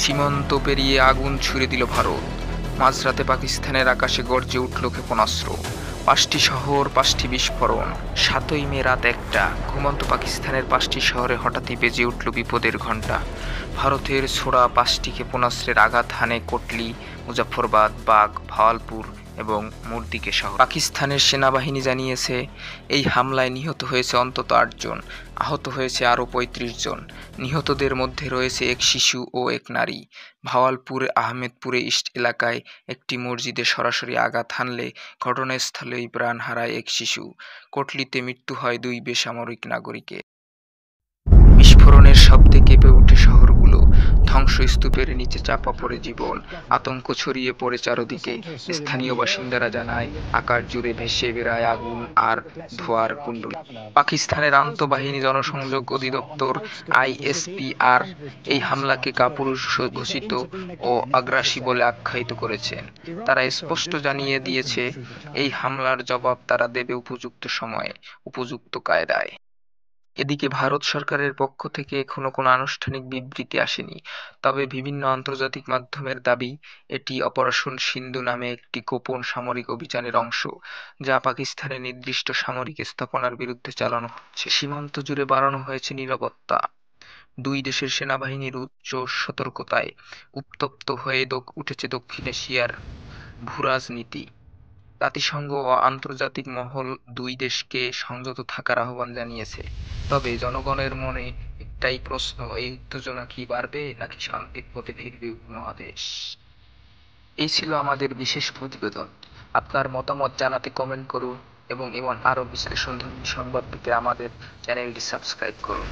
সীমান্ত পেরিয়ে আগুন ছুড়ে দিল ভারত। মাঝরাতে পাকিস্তানের আকাশে গর্জে উঠল ক্ষেপণাস্ত্র। ৫টি শহর, ৫টি বিস্ফোরণ। ৭ই মে রাত ১টা। ঘুমন্ত পাকিস্তানের ৫টি শহরে হঠাৎই বেজে উঠল বিপদের ঘণ্টা। ভারতের ছোড়া ৫টি ক্ষেপণাস্ত্রের আঘাত হানে কোটলি, মুজাফফরবাদ, বাগ, ভাওয়ালপুর এবং মুরদিকে শহর। পাকিস্তানের সেনাবাহিনী জানিয়েছে, এই হামলায় নিহত হয়েছে অন্তত ৮ জন, আহত হয়েছে আরও ৩৫ জন। নিহতদের মধ্যে রয়েছে এক শিশু ও এক নারী। ভাওয়ালপুর আহমেদপুরে ইস্ট এলাকায় একটি মসজিদে সরাসরি আঘাত হানলে ঘটনাস্থলেই প্রাণ হারায় এক শিশু। কোটলিতে মৃত্যু হয় ২ বেসামরিক নাগরিকের। বিস্ফোরণের শব্দে কেঁপে ওঠে শহরগুলো। ধ্বংসস্তূপের নিচে চাপা পড়ে জীবন। আতঙ্ক ছড়িয়ে পড়ে চারদিকে। স্থানীয় বাসিন্দারা জানায়, আকাশ জুড়ে ভেসে বেড়ায় আগুন আর ধোঁয়ার কুণ্ডলী। পাকিস্তানের আন্তঃবাহিনী জনসংযোগ অধিদপ্তর আইএসপিআর এই হামলাকে কাপুরুষ ঘোষিত ও আগ্রাসী বলে আখ্যায়িত করেছেন। তারা স্পষ্ট জানিয়ে দিয়েছে, এই হামলার জবাব তারা দেবে উপযুক্ত সময়ে, উপযুক্ত কায়দায়। এদিকে ভারত সরকারের পক্ষ থেকে এখনো কোনো আনুষ্ঠানিক বিবৃতি আসেনি। তবে বিভিন্ন আন্তর্জাতিক মাধ্যমের দাবি, এটি অপারেশন সিন্ধু নামে একটি গোপন সামরিক অভিযানের অংশ, যা পাকিস্তানের নির্দিষ্ট সামরিক স্থাপনার বিরুদ্ধে চালানো হচ্ছে। সীমান্ত জুড়ে বাড়ানো হয়েছে নিরাপত্তা। দুই দেশের সেনাবাহিনীর উচ্চ সতর্কতায় উত্তপ্ত হয়ে উঠেছে দক্ষিণ এশিয়ার ভূরাজনীতি। জাতিসংঘ ও আন্তর্জাতিক মহল দুই দেশকে সংযত থাকার আহ্বান জানিয়েছে। তবে জনগণের মনে একটাই প্রশ্ন, এই উত্তেজনা কি বাড়বে নাকি শান্তির পথে ফিরবে উপমহাদেশ? এই ছিল আমাদের বিশেষ প্রতিবেদন। আপনার মতামত জানাতে কমেন্ট করুন এবং এমন আরও বিশ্লেষণধর্মী সংবাদ পেতে আমাদের চ্যানেলটি সাবস্ক্রাইব করুন।